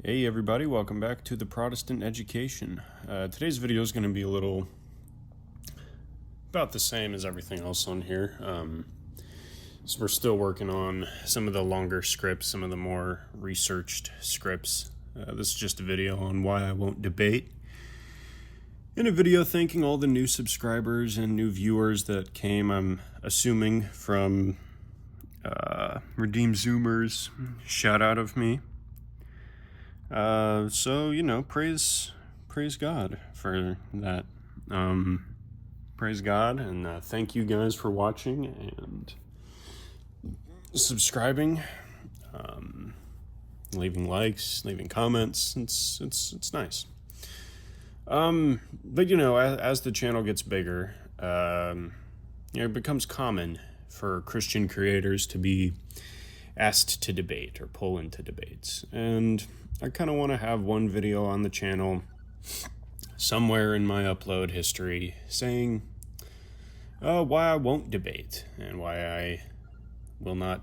Hey everybody, welcome back to the Protestant Education. Today's video is going to be a little about the same as everything else on here. So we're still working on some of the longer scripts, some of the more researched scripts. This is just a video on why I won't debate. In a video thanking all the new subscribers and new viewers that came, I'm assuming, from Redeem Zoomers shout out of me. So, praise God for that. Praise God, and thank you guys for watching and subscribing, leaving likes, leaving comments. It's nice. But as the channel gets bigger, it becomes common for Christian creators to be asked to debate or pull into debates, and I kind of want to have one video on the channel somewhere in my upload history saying why I won't debate and why I will not,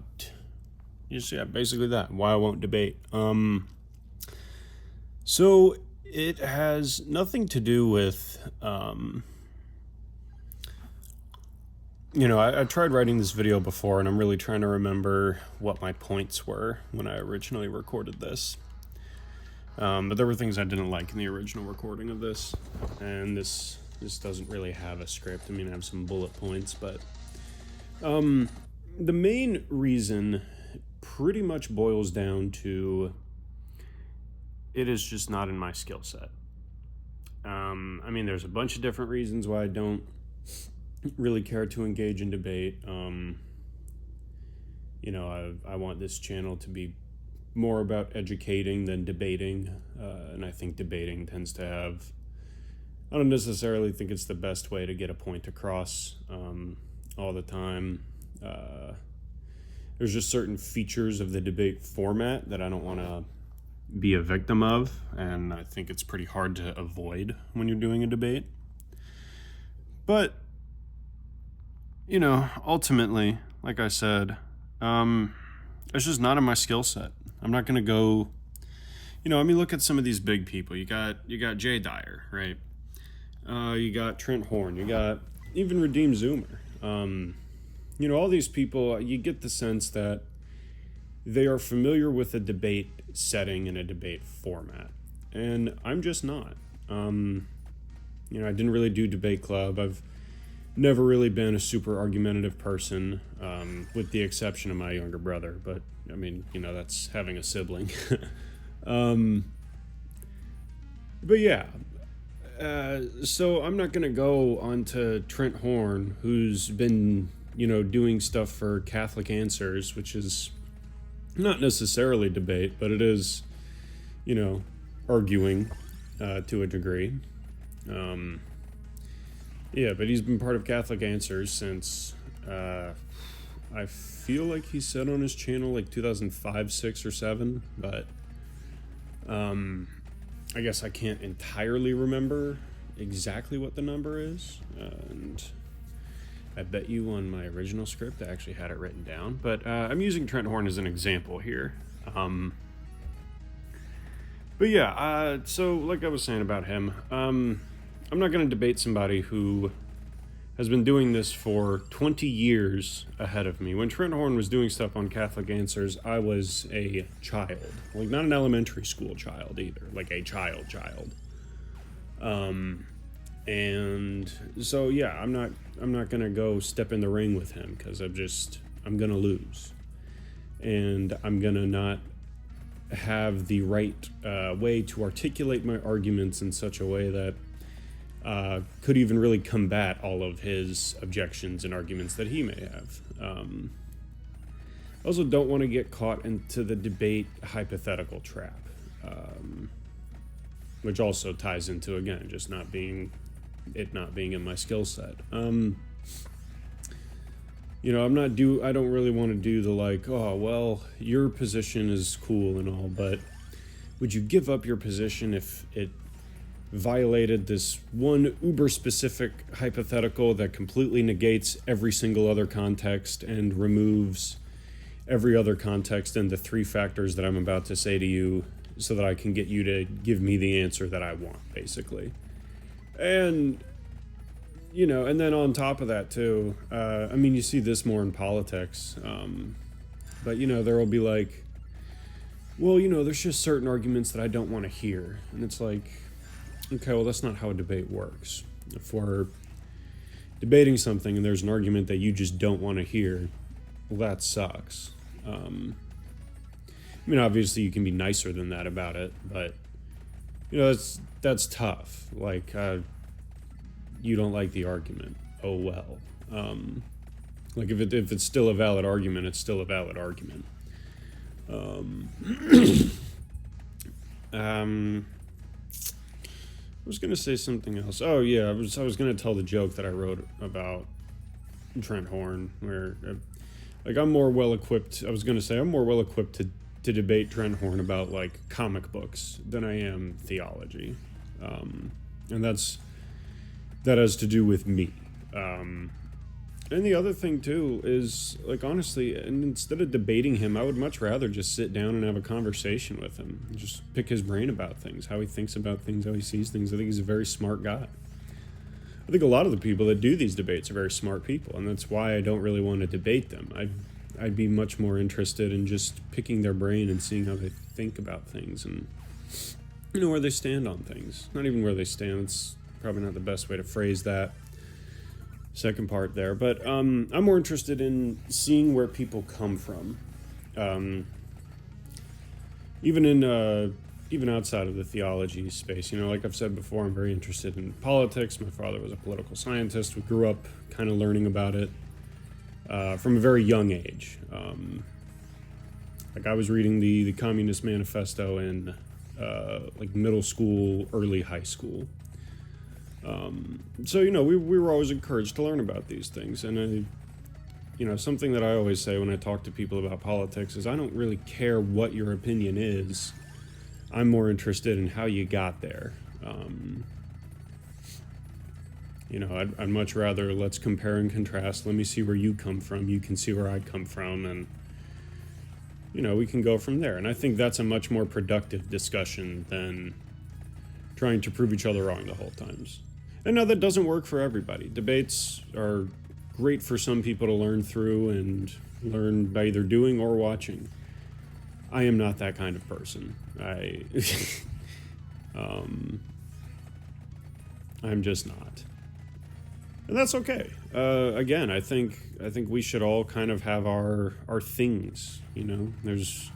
basically that, why I won't debate. So it has nothing to do with, I tried writing this video before, and I'm really trying to remember what my points were when I originally recorded this. But there were things I didn't like in the original recording of this, and this doesn't really have a script. I mean, I have some bullet points, but the main reason pretty much boils down to it is just not in my skill set. I mean, there's a bunch of different reasons why I don't really care to engage in debate. I want this channel to be more about educating than debating, and I think debating tends to have, I don't necessarily think it's the best way to get a point across all the time. There's just certain features of the debate format that I don't want to be a victim of, and I think it's pretty hard to avoid when you're doing a debate. But, ultimately, like I said, it's just not in my skill set. I'm not going to go, look at some of these big people. You got Jay Dyer, right? You got Trent Horn. You got even Redeem Zoomer. All these people, you get the sense that they are familiar with a debate setting and a debate format. And I'm just not. I didn't really do debate club. I've never really been a super argumentative person, with the exception of my younger brother. But, that's having a sibling. But yeah. So I'm not going to go on to Trent Horn, who's been, doing stuff for Catholic Answers, which is not necessarily debate, but it is, arguing to a degree. Yeah, but he's been part of Catholic Answers since, I feel like he said on his channel like 2005, 6, or 7, but I guess I can't entirely remember exactly what the number is, and I bet you on my original script I actually had it written down, but I'm using Trent Horn as an example here. But yeah, so like I was saying about him, I'm not going to debate somebody who has been doing this for 20 years ahead of me. When Trent Horn was doing stuff on Catholic Answers, I was a child. Like, not an elementary school child either, like a child. And so, yeah, I'm not going to go step in the ring with him, because I'm going to lose. And I'm going to not have the right way to articulate my arguments in such a way that could even really combat all of his objections and arguments that he may have. I also don't want to get caught into the debate hypothetical trap, which also ties into, again, just not being in my skill set. I don't really want to do the like, oh, well, your position is cool and all, but would you give up your position if it violated this one uber-specific hypothetical that completely negates every single other context and removes every other context and the three factors that I'm about to say to you so that I can get you to give me the answer that I want, basically. And, and then on top of that, too, you see this more in politics, but, there will be like, well, there's just certain arguments that I don't want to hear. And it's like, okay, well, that's not how a debate works. If we're debating something and there's an argument that you just don't want to hear, well, that sucks. Obviously you can be nicer than that about it, but, that's tough. Like, you don't like the argument. Oh, well. Like, if it's still a valid argument, it's still a valid argument. I was gonna say something else. Oh yeah, I was gonna tell the joke that I wrote about Trent Horn, where I'm more well equipped. I was gonna say I'm more well equipped to debate Trent Horn about like comic books than I am theology, and that has to do with me. And the other thing, too, is, like, honestly, and instead of debating him, I would much rather just sit down and have a conversation with him. Just pick his brain about things, how he thinks about things, how he sees things. I think he's a very smart guy. I think a lot of the people that do these debates are very smart people, and that's why I don't really want to debate them. I'd be much more interested in just picking their brain and seeing how they think about things and, where they stand on things. Not even where they stand. It's probably not the best way to phrase that second part there, but I'm more interested in seeing where people come from, even outside of the theology space. Like I've said before, I'm very interested in politics. My father was a political scientist. We grew up kind of learning about it from a very young age. Like I was reading the Communist Manifesto in like middle school, early high school. So, we were always encouraged to learn about these things. And, something that I always say when I talk to people about politics is I don't really care what your opinion is. I'm more interested in how you got there. I'd much rather let's compare and contrast. Let me see where you come from. You can see where I come from. And, we can go from there. And I think that's a much more productive discussion than trying to prove each other wrong the whole times. And no, that doesn't work for everybody. Debates are great for some people to learn through and learn by either doing or watching. I am not that kind of person. I'm just not. And that's okay. Again, I think we should all kind of have our things, There's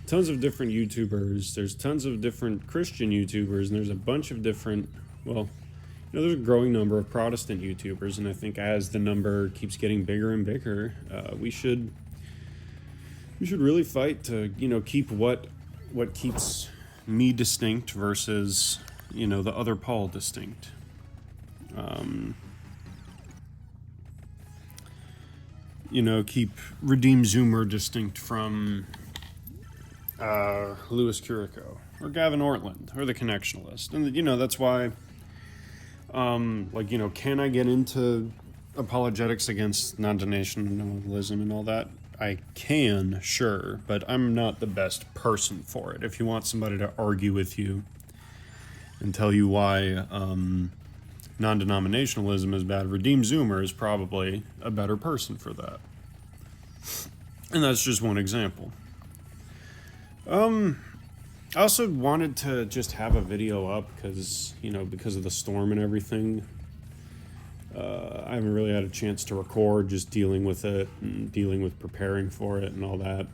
tons of different YouTubers. There's tons of different Christian YouTubers, and there's a bunch of different, there's a growing number of Protestant YouTubers, and I think as the number keeps getting bigger and bigger, we should really fight to, keep what keeps me distinct versus, the other Paul distinct. Keep Redeem Zoomer distinct from Louis Curico or Gavin Ortland or the Connectionalist. And, that's why, can I get into apologetics against non-denominationalism and all that? I can, sure, but I'm not the best person for it. If you want somebody to argue with you and tell you why non-denominationalism is bad, Redeem Zoomer is probably a better person for that. And that's just one example. I also wanted to just have a video up because of the storm and everything. I haven't really had a chance to record, just dealing with it and dealing with preparing for it and all that.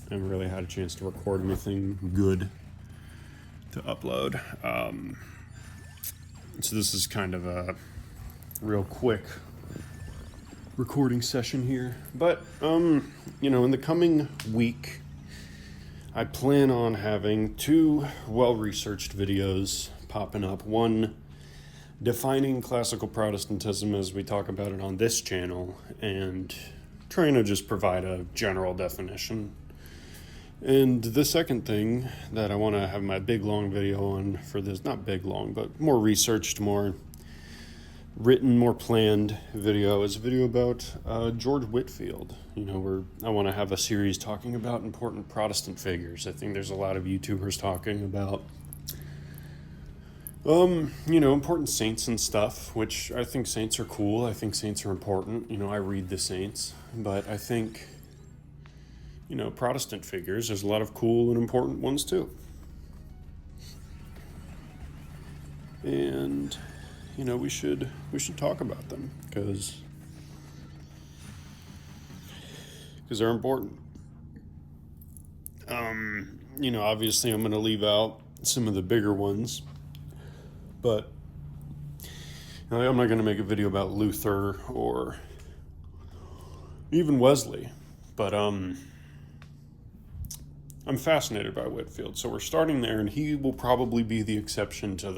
I haven't really had a chance to record anything good to upload. So this is kind of a real quick recording session here. But, in the coming week, I plan on having 2 well-researched videos popping up. One defining classical Protestantism as we talk about it on this channel, and trying to just provide a general definition. And the second thing that I want to have my big long video on for this, not big long, but more researched, more written, more planned video is a video about George Whitefield. You know, where I want to have a series talking about important Protestant figures. I think there's a lot of YouTubers talking about, you know, important saints and stuff, which I think saints are cool. I think saints are important. You know, I read the saints, but I think, you know, Protestant figures, there's a lot of cool and important ones too. And, you know, we should talk about them because they're important. You know, obviously I'm going to leave out some of the bigger ones, but you know, I'm not going to make a video about Luther or even Wesley, but I'm fascinated by Whitefield, so we're starting there, and he will probably be the exception to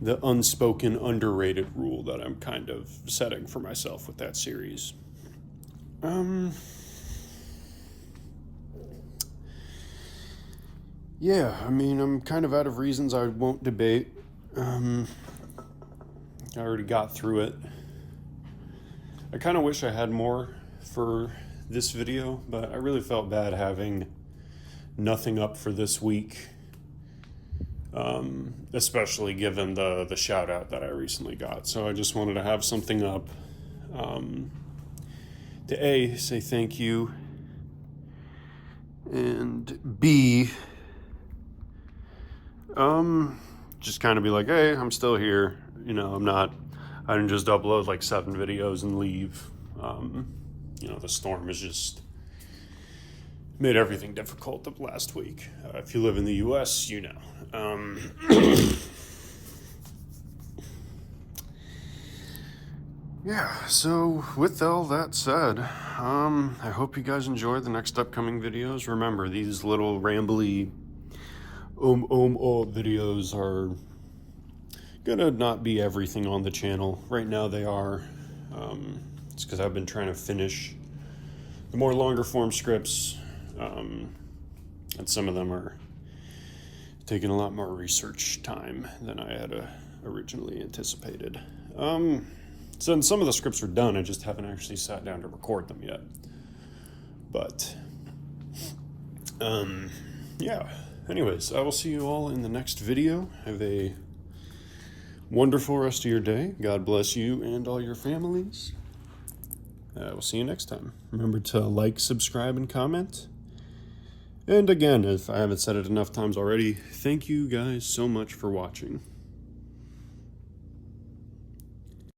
the unspoken, underrated rule that I'm kind of setting for myself with that series. Yeah, I mean, I'm kind of out of reasons I won't debate. I already got through it. I kind of wish I had more for this video, but I really felt bad having nothing up for this week, especially given the shout out that I recently got. So I just wanted to have something up to A, say thank you, and B, just kind of be like, hey, I'm still here. You know, I didn't just upload like 7 videos and leave. You know, the storm has just made everything difficult the last week. If you live in the U.S., you know. Yeah, so with all that said, I hope you guys enjoy the next upcoming videos. Remember, these little rambly videos are gonna not be everything on the channel. Right now they are. It's because I've been trying to finish the more longer form scripts, and some of them are taking a lot more research time than I had originally anticipated. So some of the scripts are done, I just haven't actually sat down to record them yet. But, yeah. Anyways, I will see you all in the next video. Have a wonderful rest of your day. God bless you and all your families. We'll see you next time. Remember to like, subscribe, and comment. And again, if I haven't said it enough times already, thank you guys so much for watching.